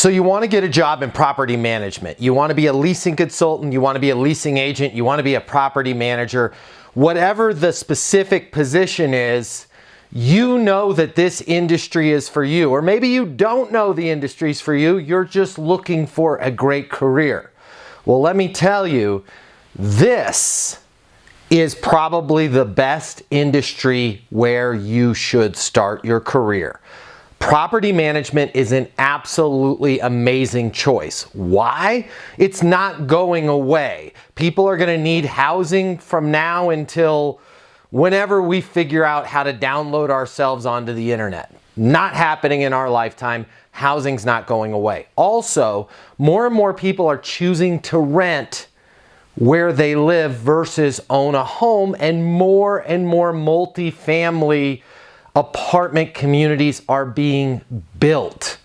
So you want to get a job in property management. You want to be a leasing consultant, you want to be a leasing agent, you want to be a property manager. Whatever the specific position is, you know that this industry is for you. Or maybe you don't know the industry's for you, you're just looking for a great career. Well, let me tell you, this is probably the best industry where you should start your career. Property management is an absolutely amazing choice. Why? It's not going away. People are going to need housing from now until whenever we figure out how to download ourselves onto the internet. Not happening in our lifetime. Housing's not going away. Also, more and more people are choosing to rent where they live versus own a home, and more multifamily apartment communities are being built.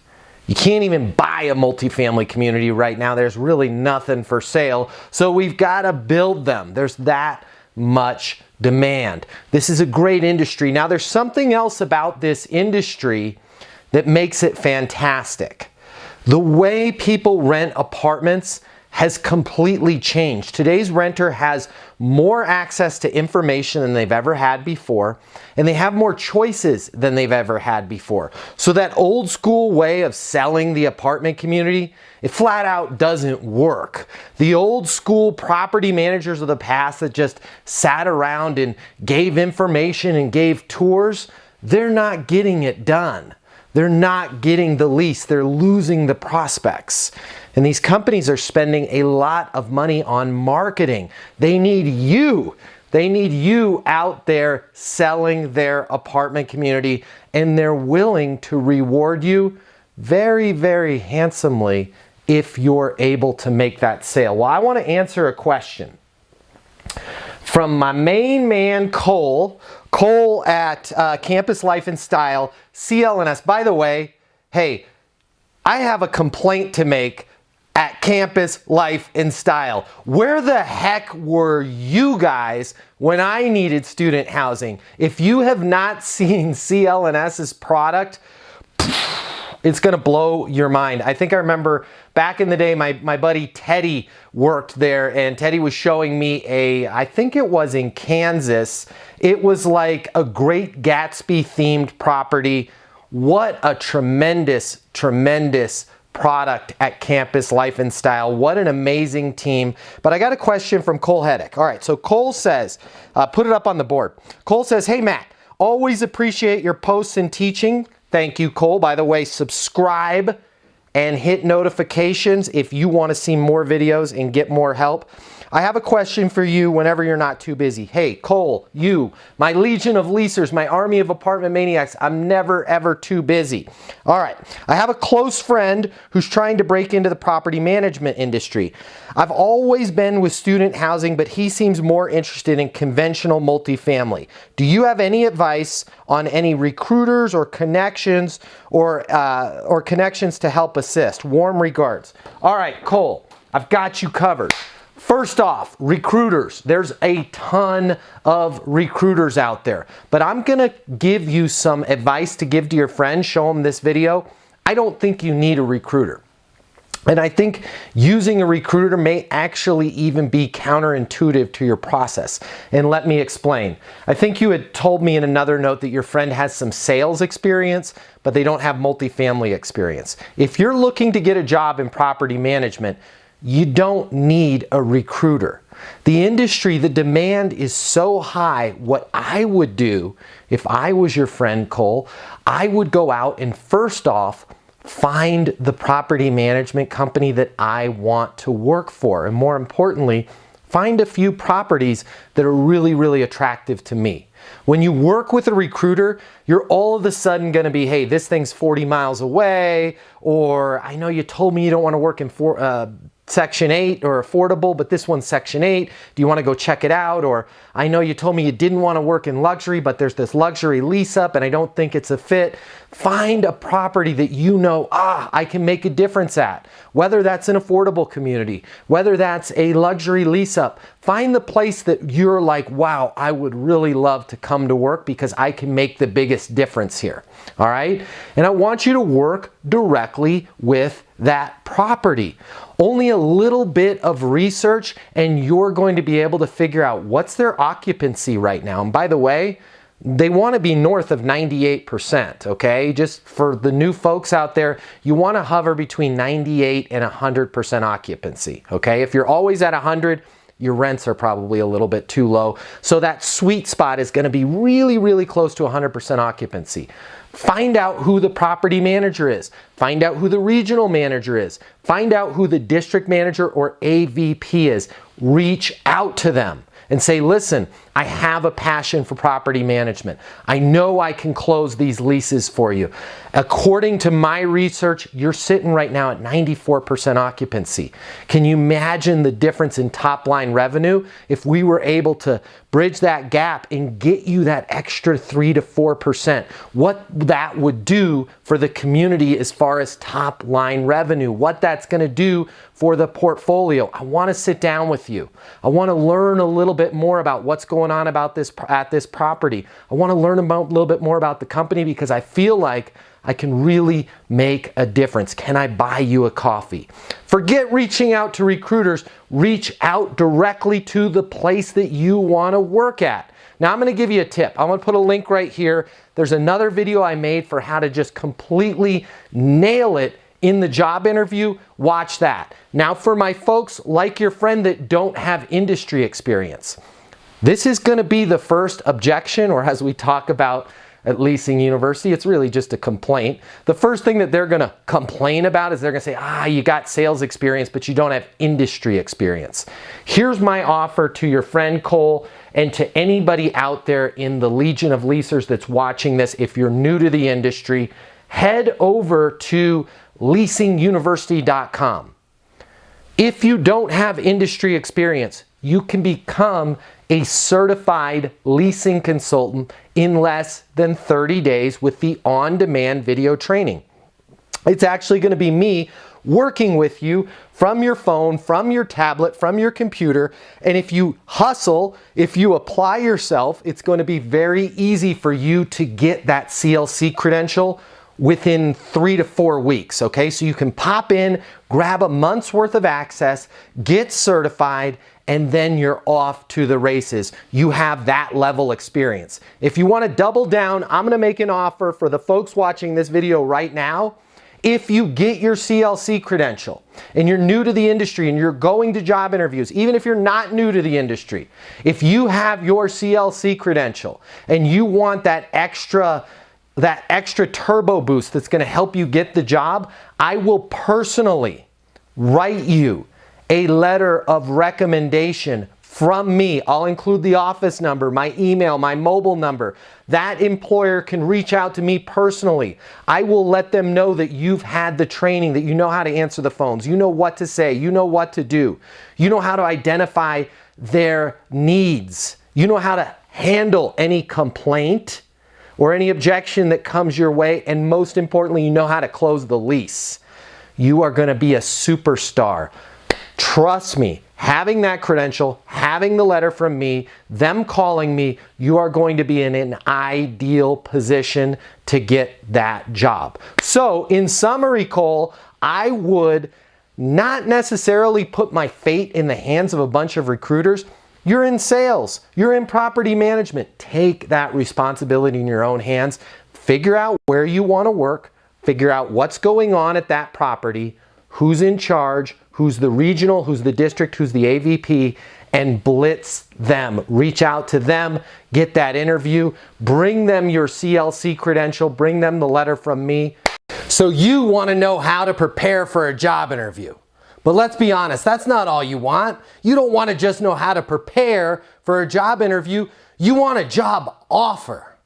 You can't even buy a multifamily community right now. There's really nothing for sale. So we've got to build them. There's that much demand. This is a great industry. Now there's something else about this industry that makes it fantastic. The way people rent apartments has completely changed. Today's renter has more access to information than they've ever had before, and they have more choices than they've ever had before. So that old school way of selling the apartment community, it flat out doesn't work. The old school property managers of the past that just sat around and gave information and gave tours, they're not getting it done. They're not getting the lease. They're losing the prospects. And these companies are spending a lot of money on marketing. They need you. They need you out there selling their apartment community, and they're willing to reward you very, very handsomely if you're able to make that sale. Well, I want to answer a question from my main man, Cole at Campus Life and Style, CLNS. By the way, hey, I have a complaint to make at Campus Life and Style. Where the heck were you guys when I needed student housing? If you have not seen CLNS's product, it's gonna blow your mind. I think I remember back in the day, my buddy Teddy worked there, and Teddy was showing me I think it was in Kansas. It was like a Great Gatsby themed property. What a tremendous, tremendous product at Campus Life and Style. What an amazing team. But I got a question from Cole Heddick. All right, so Cole says, put it up on the board. Cole says, hey Matt, always appreciate your posts and teaching. Thank you, Cole. By the way, subscribe and hit notifications if you want to see more videos and get more help. I have a question for you whenever you're not too busy. Hey, Cole, you, my legion of leasers, my army of apartment maniacs, I'm never, ever too busy. All right, I have a close friend who's trying to break into the property management industry. I've always been with student housing, but he seems more interested in conventional multifamily. Do you have any advice on any recruiters or connections or connections to help assist? Warm regards. All right, Cole, I've got you covered. First off, recruiters. There's a ton of recruiters out there, but I'm gonna give you some advice to give to your friends. Show them this video. I don't think you need a recruiter. And I think using a recruiter may actually even be counterintuitive to your process. And let me explain. I think you had told me in another note that your friend has some sales experience, but they don't have multifamily experience. If you're looking to get a job in property management, you don't need a recruiter. The industry, the demand is so high. What I would do if I was your friend Cole, I would go out and first off, find the property management company that I want to work for. And more importantly, find a few properties that are really, really attractive to me. When you work with a recruiter, you're all of a sudden going to be, hey, this thing's 40 miles away, or I know you told me you don't want to work in Section 8 or affordable, but this one's Section 8. Do you want to go check it out? Or I know you told me you didn't want to work in luxury, but there's this luxury lease up and I don't think it's a fit. Find a property that you know, I can make a difference at. Whether that's an affordable community, whether that's a luxury lease up, find the place that you're like, wow, I would really love to come to work because I can make the biggest difference here. All right? And I want you to work directly with that property. Only a little bit of research and you're going to be able to figure out what's their occupancy right now. And by the way, they want to be north of 98%, okay? Just for the new folks out there, you want to hover between 98 and 100% occupancy, okay? If you're always at 100, your rents are probably a little bit too low. So that sweet spot is going to be really, really close to 100% occupancy. Find out who the property manager is. Find out who the regional manager is. Find out who the district manager or AVP is. Reach out to them and say, listen, I have a passion for property management. I know I can close these leases for you. According to my research, you're sitting right now at 94% occupancy. Can you imagine the difference in top line revenue if we were able to bridge that gap and get you that extra 3 to 4%? What that would do for the community as far as top line revenue, what that's going to do for the portfolio. I want to sit down with you. I want to learn a little bit more about what's going on about this at this property. I want to learn about a little bit more about the company because I feel like I can really make a difference. Can I buy you a coffee? Forget reaching out to recruiters. Reach out directly to the place that you want to work at. Now I'm going to give you a tip. I'm going to put a link right here. There's another video I made for how to just completely nail it in the job interview. Watch that. Now for my folks like your friend that don't have industry experience, this is going to be the first objection, or as we talk about at Leasing University, it's really just a complaint. The first thing that they're going to complain about is they're going to say, you got sales experience, but you don't have industry experience. Here's my offer to your friend Cole and to anybody out there in the Legion of Leasers that's watching this. If you're new to the industry, head over to leasinguniversity.com. If you don't have industry experience, you can become a certified leasing consultant in less than 30 days with the on-demand video training. It's actually going to be me working with you from your phone, from your tablet, from your computer. And if you hustle, if you apply yourself, it's going to be very easy for you to get that CLC credential within 3 to 4 weeks, okay? So you can pop in, grab a month's worth of access, get certified, and then you're off to the races. You have that level experience. If you want to double down, I'm going to make an offer for the folks watching this video right now. If you get your CLC credential and you're new to the industry and you're going to job interviews, even if you're not new to the industry, if you have your CLC credential and you want that extra turbo boost that's going to help you get the job, I will personally write you a letter of recommendation from me. I'll include the office number, my email, my mobile number. That employer can reach out to me personally. I will let them know that you've had the training, that you know how to answer the phones, you know what to say, you know what to do, you know how to identify their needs, you know how to handle any complaint or any objection that comes your way, and most importantly, you know how to close the lease. You are going to be a superstar. Trust me, having that credential, having the letter from me, them calling me, you are going to be in an ideal position to get that job. So in summary, Cole, I would not necessarily put my fate in the hands of a bunch of recruiters. You're in sales, you're in property management. Take that responsibility in your own hands. Figure out where you want to work, figure out what's going on at that property, who's in charge, who's the regional, who's the district, who's the AVP, and blitz them. Reach out to them, get that interview, bring them your CLC credential, bring them the letter from me. So you want to know how to prepare for a job interview. But let's be honest, that's not all you want. You don't want to just know how to prepare for a job interview. You want a job offer.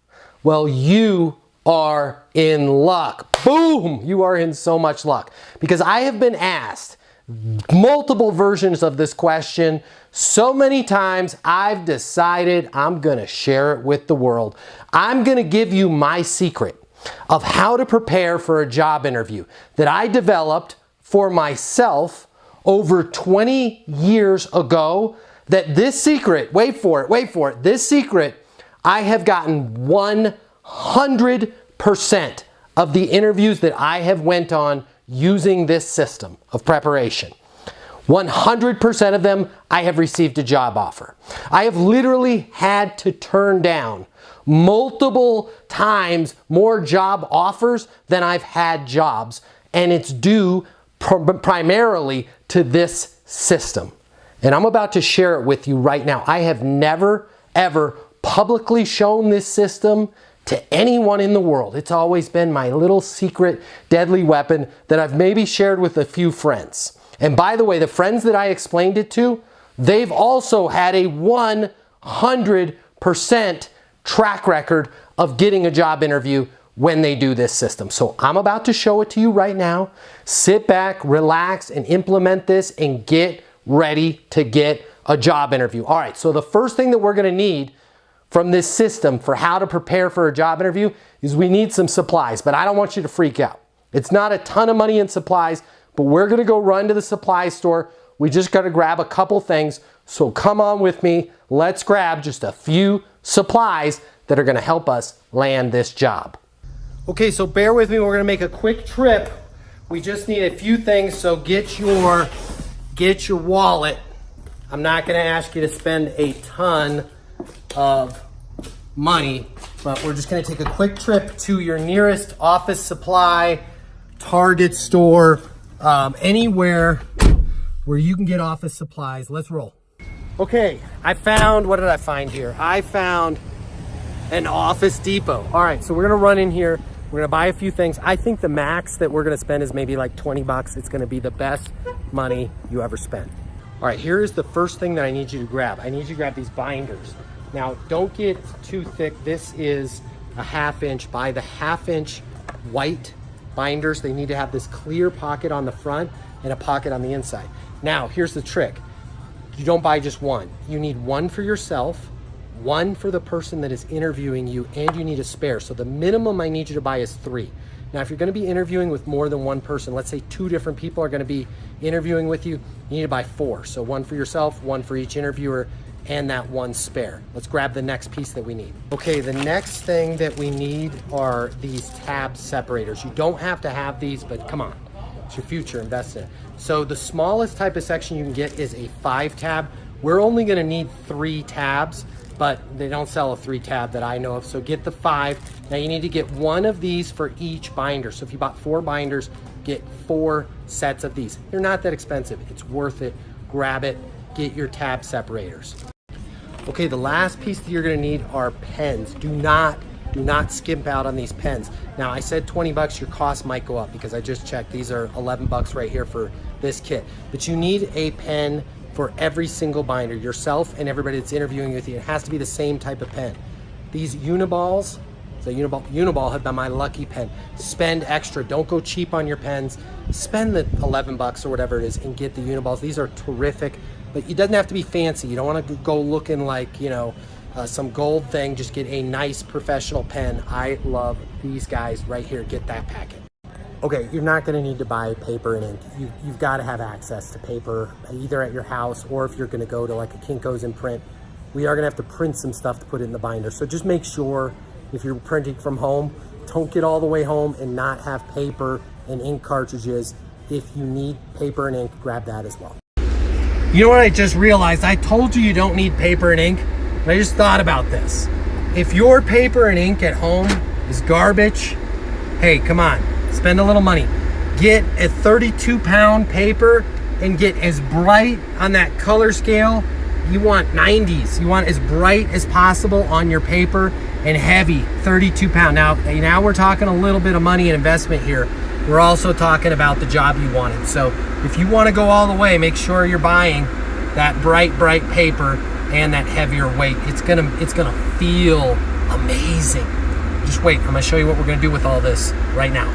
Well, you are in luck. Boom! You are in so much luck. Because I have been asked multiple versions of this question so many times, I've decided I'm going to share it with the world. I'm going to give you my secret. of how to prepare for a job interview that I developed for myself over 20 years ago. That this secret, wait for it, this secret, I have gotten 100% of the interviews that I have went on using this system of preparation. 100% of them, I have received a job offer. I have literally had to turn down multiple times more job offers than I've had jobs, and it's due primarily to this system. And I'm about to share it with you right now. I have never, ever publicly shown this system to anyone in the world. It's always been my little secret deadly weapon that I've maybe shared with a few friends. And by the way, the friends that I explained it to, they've also had a 100% track record of getting a job interview when they do this system. So I'm about to show it to you right now. Sit back, relax, and implement this and get ready to get a job interview. All right, so the first thing that we're gonna need from this system for how to prepare for a job interview is we need some supplies, but I don't want you to freak out. It's not a ton of money in supplies, but we're gonna go run to the supply store. We just gotta grab a couple things. So come on with me. Let's grab just a few supplies that are gonna help us land this job. Okay, so bear with me. We're gonna make a quick trip. We just need a few things, so get your wallet. I'm not gonna ask you to spend a ton of money, but we're just gonna take a quick trip to your nearest office supply, Target store, anywhere where you can get office supplies. Let's roll. Okay, what did I find here? I found an Office Depot. All right, so we're gonna run in here. We're gonna buy a few things. I think the max that we're gonna spend is maybe like 20 bucks. It's gonna be the best money you ever spend. All right, here is the first thing that I need you to grab. I need you to grab these binders. Now, don't get too thick. This is a 1/2 inch by the 1/2 inch white binders. They need to have this clear pocket on the front and a pocket on the inside. Now, here's the trick. You don't buy just one. You need one for yourself, one for the person that is interviewing you, and you need a spare. So the minimum I need you to buy is 3. Now, if you're gonna be interviewing with more than one person, let's say 2 different people are gonna be interviewing with you, you need to buy 4. So one for yourself, one for each interviewer, and that one spare. Let's grab the next piece that we need. Okay, the next thing that we need are these tab separators. You don't have to have these, but come on, it's your future, invest in it. So the smallest type of section you can get is a 5 tab. We're only gonna need 3 tabs, but they don't sell a 3 tab that I know of, so get the 5. Now you need to get one of these for each binder. So if you bought 4 binders, get 4 sets of these. They're not that expensive, it's worth it. Grab it, get your tab separators. Okay, the last piece that you're gonna need are pens. Do not skimp out on these pens. Now I said 20 bucks, your cost might go up because I just checked. These are 11 bucks right here for this kit. But you need a pen for every single binder, yourself and everybody that's interviewing with you. It has to be the same type of pen. These Uniballs, so Uniball have been my lucky pen. Spend extra, don't go cheap on your pens. Spend the 11 bucks or whatever it is and get the Uniballs. These are terrific, but it doesn't have to be fancy. You don't wanna go looking like, you know, some gold thing. Just get a nice professional pen. I love these guys right here. Get that packet. Okay, you're not gonna need to buy paper and ink. You've gotta have access to paper, either at your house or if you're gonna go to like a Kinko's and print. We are gonna have to print some stuff to put it in the binder. So just make sure if you're printing from home, don't get all the way home and not have paper and ink cartridges. If you need paper and ink, grab that as well. You know what I just realized? I told you don't need paper and ink, but I just thought about this. If your paper and ink at home is garbage, hey, come on, spend a little money. Get a 32-pound paper and get as bright on that color scale. You want 90s. You want as bright as possible on your paper and heavy, 32-pound. Now we're talking a little bit of money and investment here. We're also talking about the job you wanted. So if you want to go all the way, make sure you're buying that bright paper and that heavier weight. It's gonna feel amazing. Just wait, I'm gonna show you what we're gonna do with all this right now.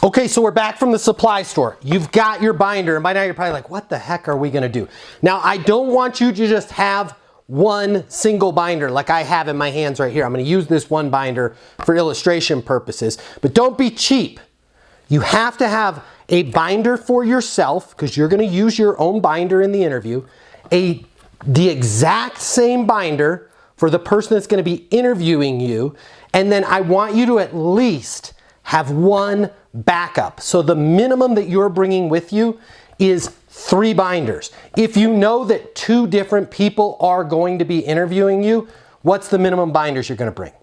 Okay, so we're back from the supply store. You've got your binder, and by now you're probably like, what the heck are we gonna do? Now, I don't want you to just have one single binder like I have in my hands right here. I'm going to use this one binder for illustration purposes, but don't be cheap. You have to have a binder for yourself because you're going to use your own binder in the interview, the exact same binder for the person that's going to be interviewing you, and then I want you to at least have one backup. So the minimum that you're bringing with you is 3 binders. If you know that 2 different people are going to be interviewing you, what's the minimum binders you're going to bring?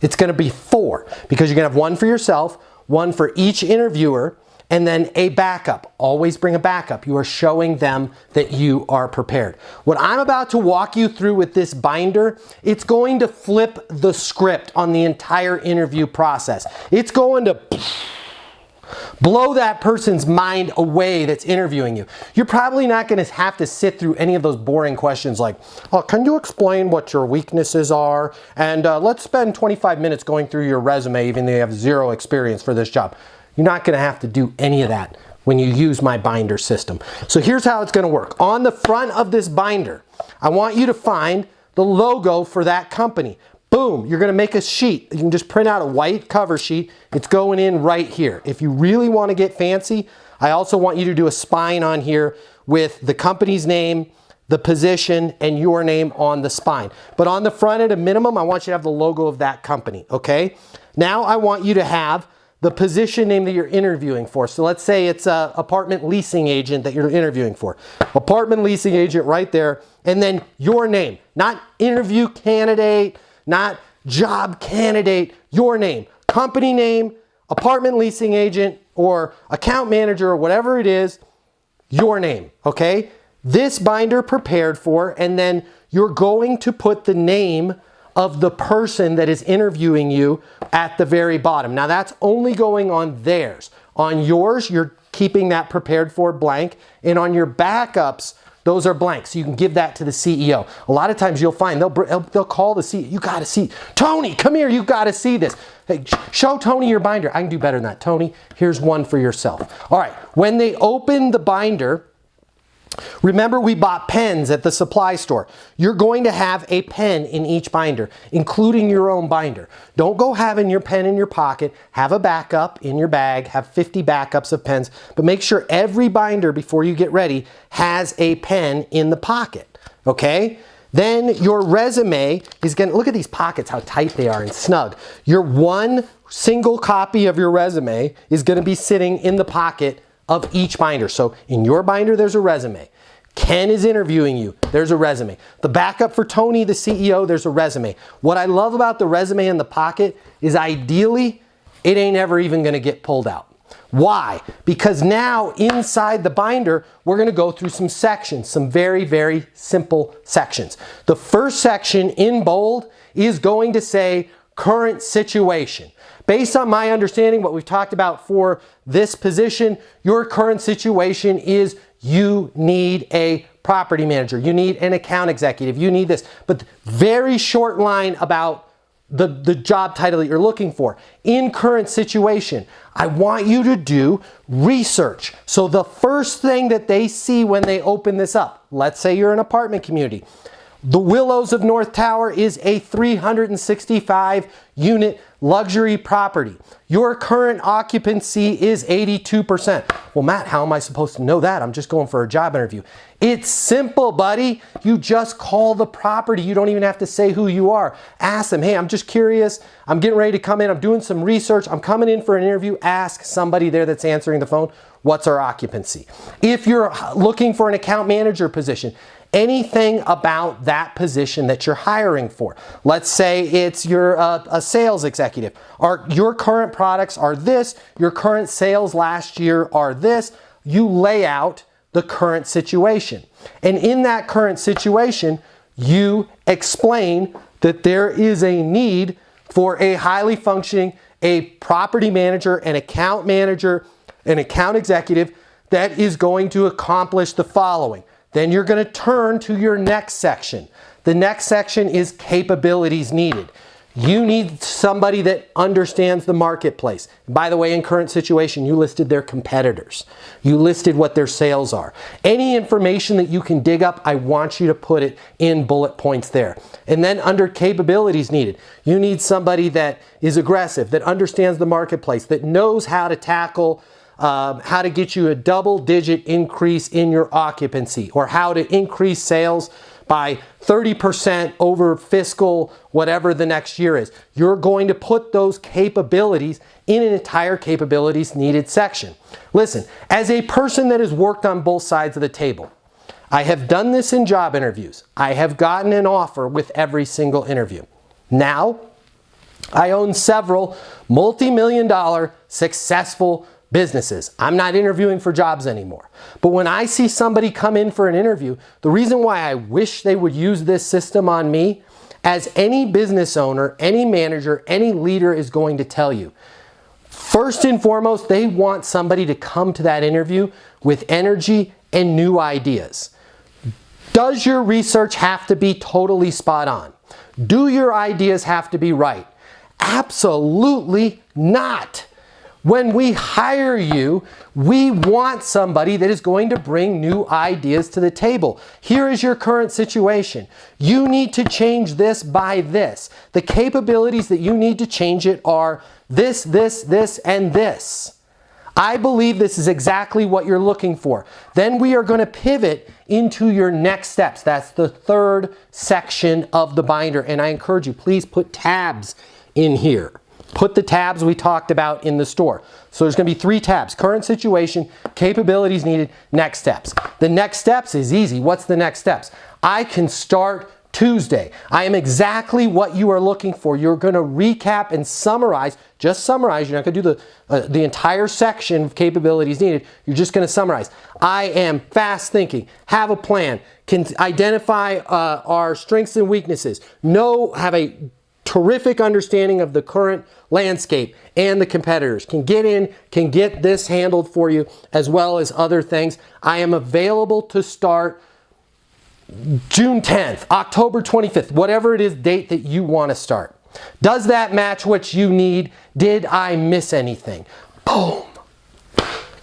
It's going to be 4 because you're going to have one for yourself, one for each interviewer, and then a backup. Always bring a backup. You are showing them that you are prepared. What I'm about to walk you through with this binder, it's going to flip the script on the entire interview process. It's going to blow that person's mind away that's interviewing you. You're probably not going to have to sit through any of those boring questions like, oh, can you explain what your weaknesses are? And let's spend 25 minutes going through your resume even though you have 0 experience for this job. You're not going to have to do any of that when you use my binder system. So here's how it's going to work. On the front of this binder, I want you to find the logo for that company. Boom, you're going to make a sheet. You can just print out a white cover sheet. It's going in right here. If you really want to get fancy, I also want you to do a spine on here with the company's name, the position, and your name on the spine. But on the front at a minimum, I want you to have the logo of that company, okay? Now I want you to have the position name that you're interviewing for. So let's say it's an apartment leasing agent that you're interviewing for. Apartment leasing agent right there, and then your name, not interview candidate, not job candidate, your name, company name, apartment leasing agent, or account manager, or whatever it is, your name, okay? This binder prepared for, and then you're going to put the name of the person that is interviewing you at the very bottom. Now that's only going on theirs. On yours, you're keeping that prepared for blank, and on your backups, those are blank, so you can give that to the CEO. A lot of times you'll find they'll call the CEO. You got to see, Tony, come here, you got to see this. Hey, show Tony your binder. I can do better than that. Tony, here's one for yourself. All right, when they open the binder, remember we bought pens at the supply store. You're going to have a pen in each binder, including your own binder. Don't go having your pen in your pocket. Have a backup in your bag. Have 50 backups of pens, but make sure every binder before you get ready has a pen in the pocket, okay? Then your resume is going to, look at these pockets, how tight they are and snug. Your one single copy of your resume is going to be sitting in the pocket of each binder. So in your binder, there's a resume. Ken is interviewing you, there's a resume. The backup for Tony, the CEO, there's a resume. What I love about the resume in the pocket is ideally, it ain't ever even gonna get pulled out. Why? Because now inside the binder, we're gonna go through some sections, some very, very simple sections. The first section in bold is going to say current situation. Based on my understanding, what we've talked about for this position, your current situation is you need a property manager, you need an account executive, you need this. But very short line about the job title that you're looking for. In current situation, I want you to do research. So the first thing that they see when they open this up, let's say you're an apartment community, the Willows of North Tower is a 365 unit luxury property. Your current occupancy is 82%. Well, Matt, how am I supposed to know that? I'm just going for a job interview. It's simple, buddy. You just call the property. You don't even have to say who you are. Ask them, hey, I'm just curious. I'm getting ready to come in. I'm doing some research. I'm coming in for an interview. Ask somebody there that's answering the phone, what's our occupancy? If you're looking for an account manager position, anything about that position that you're hiring for. Let's say it's you're a sales executive. Your current products are this, your current sales last year are this. You lay out the current situation. And in that current situation, you explain that there is a need for a highly functioning, a property manager, an account executive that is going to accomplish the following. Then you're going to turn to your next section. The next section is capabilities needed. You need somebody that understands the marketplace. By the way, in current situation, you listed their competitors. You listed what their sales are. Any information that you can dig up, I want you to put it in bullet points there. And then under capabilities needed, you need somebody that is aggressive, that understands the marketplace, that knows how to tackle how to get you a double-digit increase in your occupancy, or how to increase sales by 30% over fiscal whatever the next year is. You're going to put those capabilities in an entire capabilities needed section. Listen, as a person that has worked on both sides of the table, I have done this in job interviews. I have gotten an offer with every single interview. Now, I own several multi-million-dollar successful businesses. I'm not interviewing for jobs anymore. But when I see somebody come in for an interview, the reason why I wish they would use this system on me, as any business owner, any manager, any leader is going to tell you, first and foremost, they want somebody to come to that interview with energy and new ideas. Does your research have to be totally spot on? Do your ideas have to be right? Absolutely not. When we hire you, we want somebody that is going to bring new ideas to the table. Here is your current situation. You need to change this by this. The capabilities that you need to change it are this, this, this, and this. I believe this is exactly what you're looking for. Then we are going to pivot into your next steps. That's the third section of the binder. And I encourage you, please put tabs in here. Put the tabs we talked about in the store. So there's going to be 3 tabs: current situation, capabilities needed, next steps. The next steps is easy. What's the next steps? I can start Tuesday. I am exactly what you are looking for. You're going to recap and summarize. Just summarize. You're not going to do the entire section of capabilities needed. You're just going to summarize. I am fast thinking, have a plan, can identify our strengths and weaknesses, have a terrific understanding of the current landscape and the competitors, can get in, can get this handled for you, as well as other things. I am available to start June 10th, October 25th, whatever it is date that you want to start. Does that match what you need? Did I miss anything? Boom.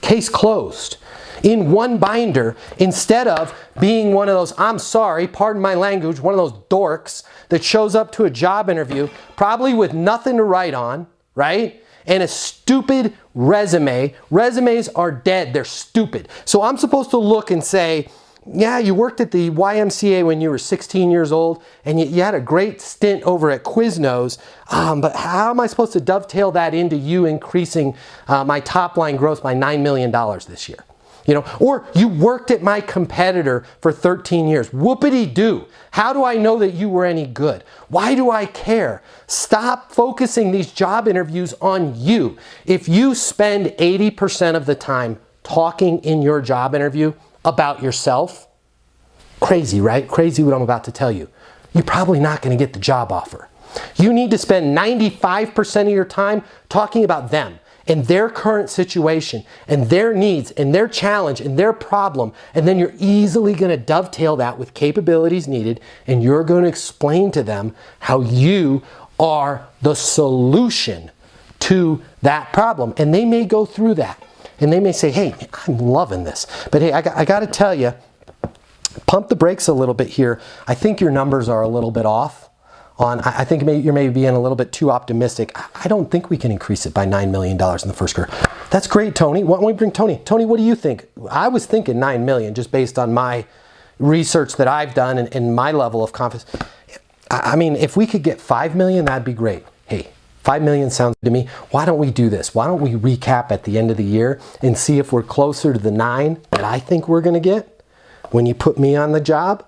Case closed. In one binder, instead of being one of those, I'm sorry, pardon my language, one of those dorks that shows up to a job interview, probably with nothing to write on, right? And a stupid resume. Resumes are dead, they're stupid. So I'm supposed to look and say, yeah, you worked at the YMCA when you were 16 years old, and you had a great stint over at Quiznos, but how am I supposed to dovetail that into you increasing my top line growth by $9 million this year? You know, or you worked at my competitor for 13 years. Whoopity-doo. How do I know that you were any good? Why do I care? Stop focusing these job interviews on you. If you spend 80% of the time talking in your job interview about yourself, crazy, right? Crazy what I'm about to tell you. You're probably not going to get the job offer. You need to spend 95% of your time talking about them and their current situation and their needs and their challenge and their problem, and then you're easily going to dovetail that with capabilities needed, and you're going to explain to them how you are the solution to that problem. And they may go through that and they may say, hey, I'm loving this, but hey, I got to tell you, pump the brakes a little bit here. I think your numbers are a little bit off. I think you're maybe being a little bit too optimistic. I don't think we can increase it by $9 million in the first year. That's great, Tony. Why don't we bring Tony? Tony, what do you think? I was thinking $9 million just based on my research that I've done and my level of confidence. I mean, if we could get $5 million, that'd be great. Hey, $5 million sounds good to me. Why don't we do this? Why don't we recap at the end of the year and see if we're closer to the 9 that I think we're going to get when you put me on the job,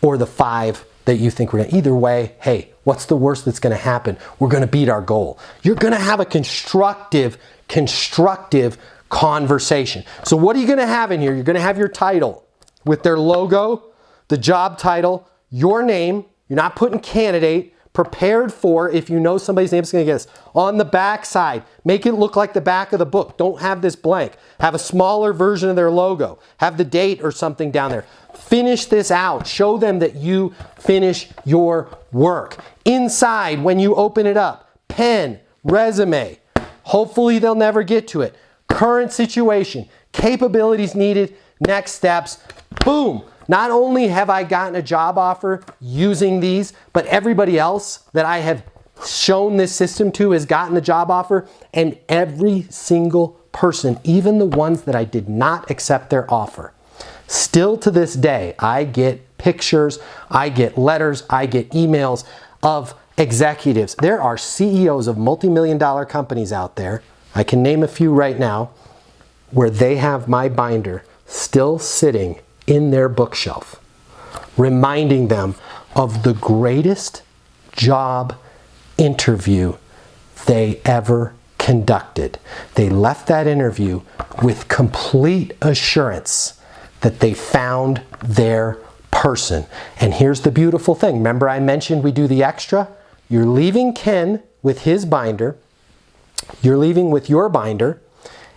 or the 5 that you think we're going to. Either way, hey, what's the worst that's going to happen? We're going to beat our goal. You're going to have a constructive conversation. So what are you going to have in here? You're going to have your title with their logo, the job title, your name. You're not putting candidate, prepared for if you know somebody's name is going to get this. On the back side, make it look like the back of the book. Don't have this blank. Have a smaller version of their logo. Have the date or something down there. Finish this out. Show them that you finish your work. Inside, when you open it up, pen, resume. Hopefully they'll never get to it. Current situation, capabilities needed, next steps. Boom. Not only have I gotten a job offer using these, but everybody else that I have shown this system to has gotten the job offer, and every single person, even the ones that I did not accept their offer. Still to this day, I get pictures, I get letters, I get emails of executives. There are CEOs of multi-million-dollar companies out there, I can name a few right now, where they have my binder still sitting in their bookshelf, reminding them of the greatest job interview they ever conducted. They left that interview with complete assurance that they found their person. And here's the beautiful thing. Remember I mentioned we do the extra? You're leaving Ken with his binder. You're leaving with your binder.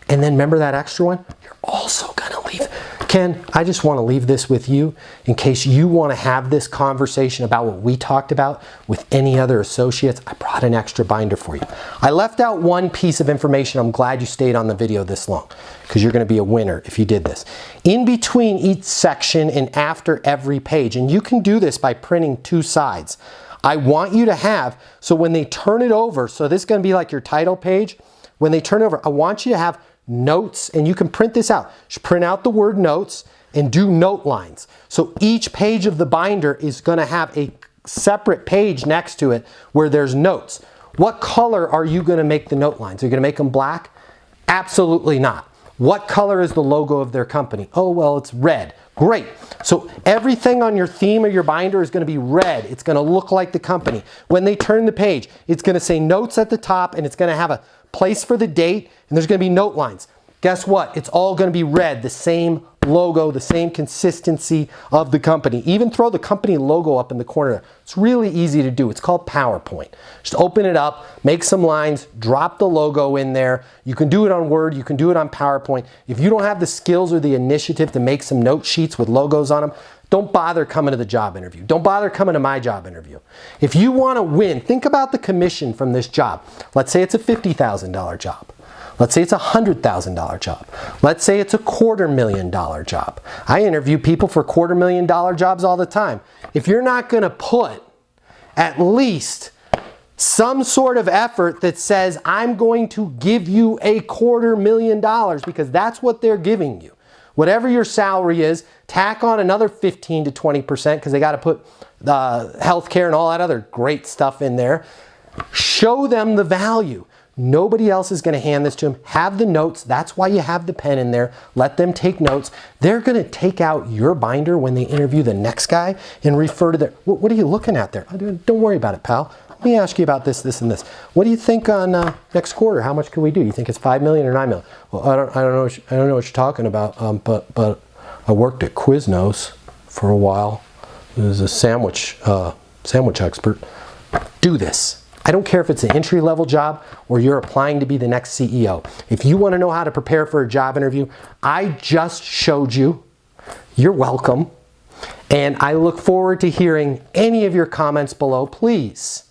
And then remember that extra one? You're also going to leave. Ken, I just want to leave this with you in case you want to have this conversation about what we talked about with any other associates. I brought an extra binder for you. I left out one piece of information. I'm glad you stayed on the video this long because you're going to be a winner if you did this. In between each section and after every page, and you can do this by printing two sides, I want you to have, so when they turn it over, so this is going to be like your title page, when they turn it over, I want you to have notes, and you can print this out. Just print out the word notes and do note lines. So each page of the binder is going to have a separate page next to it where there's notes. What color are you going to make the note lines? Are you going to make them black? Absolutely not. What color is the logo of their company? Oh, well, it's red. Great. So everything on your theme of your binder is going to be red. It's going to look like the company. When they turn the page, it's going to say notes at the top, and it's going to have a place for the date, and there's going to be note lines. Guess what? It's all going to be red, the same logo, the same consistency of the company. Even throw the company logo up in the corner. It's really easy to do. It's called PowerPoint. Just open it up, make some lines, drop the logo in there. You can do it on Word, you can do it on PowerPoint. If you don't have the skills or the initiative to make some note sheets with logos on them, don't bother coming to the job interview. Don't bother coming to my job interview. If you want to win, think about the commission from this job. Let's say it's a $50,000 job. Let's say it's a $100,000 job. Let's say it's a $250,000 job. I interview people for $250,000 jobs all the time. If you're not going to put at least some sort of effort that says, I'm going to give you a $250,000 because that's what they're giving you. Whatever your salary is, tack on another 15 to 20% because they got to put healthcare and all that other great stuff in there. Show them the value. Nobody else is going to hand this to them. Have the notes. That's why you have the pen in there. Let them take notes. They're going to take out your binder when they interview the next guy and refer to their, what are you looking at there? Don't worry about it, pal. Let me ask you about this, this, and this. What do you think on next quarter? How much can we do? You think it's 5 million or 9 million? Well, I don't know what you're talking about. But I worked at Quiznos for a while. I was a sandwich expert. Do this. I don't care if it's an entry-level job or you're applying to be the next CEO. If you want to know how to prepare for a job interview, I just showed you. You're welcome. And I look forward to hearing any of your comments below. Please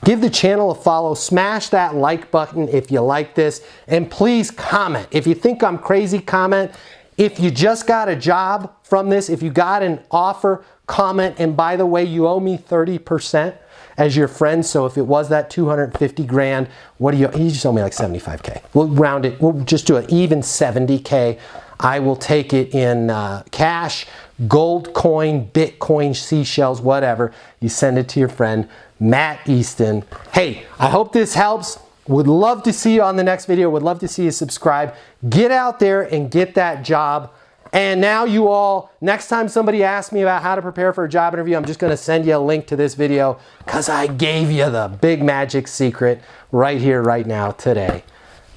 give the channel a follow. Smash that like button if you like this. And please comment. If you think I'm crazy, comment. If you just got a job from this, if you got an offer, comment. And by the way, you owe me 30% as your friend. So if it was that 250 grand, what do you just owe me like 75K. We'll round it. We'll just do an even 70K. I will take it in cash, gold coin, Bitcoin, seashells, whatever. You send it to your friend, Matt Easton. Hey, I hope this helps. Would love to see you on the next video. Would love to see you subscribe. Get out there and get that job. And now you all, next time somebody asks me about how to prepare for a job interview, I'm just going to send you a link to this video because I gave you the big magic secret right here, right now, today.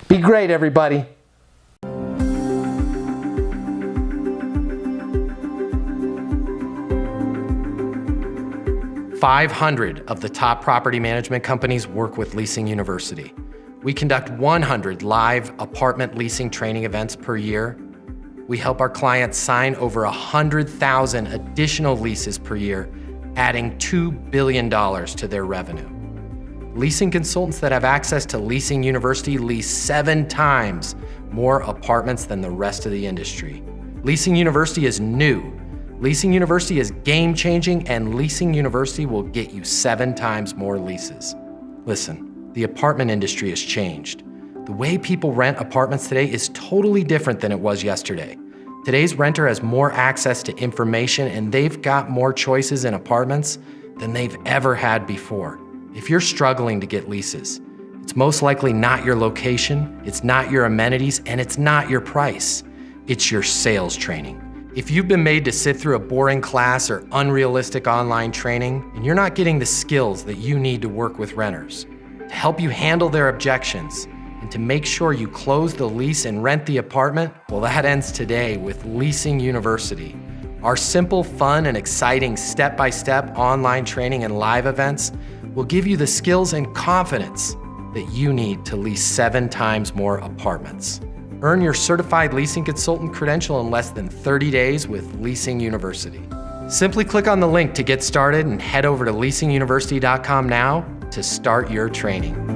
Be great, everybody. 500 of the top property management companies work with Leasing University. We conduct 100 live apartment leasing training events per year. We help our clients sign over 100,000 additional leases per year, adding $2 billion to their revenue. Leasing consultants that have access to Leasing University lease 7 times more apartments than the rest of the industry. Leasing University is new. Leasing University is game-changing, and Leasing University will get you 7 times more leases. Listen, the apartment industry has changed. The way people rent apartments today is totally different than it was yesterday. Today's renter has more access to information, and they've got more choices in apartments than they've ever had before. If you're struggling to get leases, it's most likely not your location, it's not your amenities, and it's not your price. It's your sales training. If you've been made to sit through a boring class or unrealistic online training, and you're not getting the skills that you need to work with renters, to help you handle their objections, and to make sure you close the lease and rent the apartment, well, that ends today with Leasing University. Our simple, fun, and exciting step-by-step online training and live events will give you the skills and confidence that you need to lease 7 times more apartments. Earn your certified leasing consultant credential in less than 30 days with Leasing University. Simply click on the link to get started and head over to leasinguniversity.com now to start your training.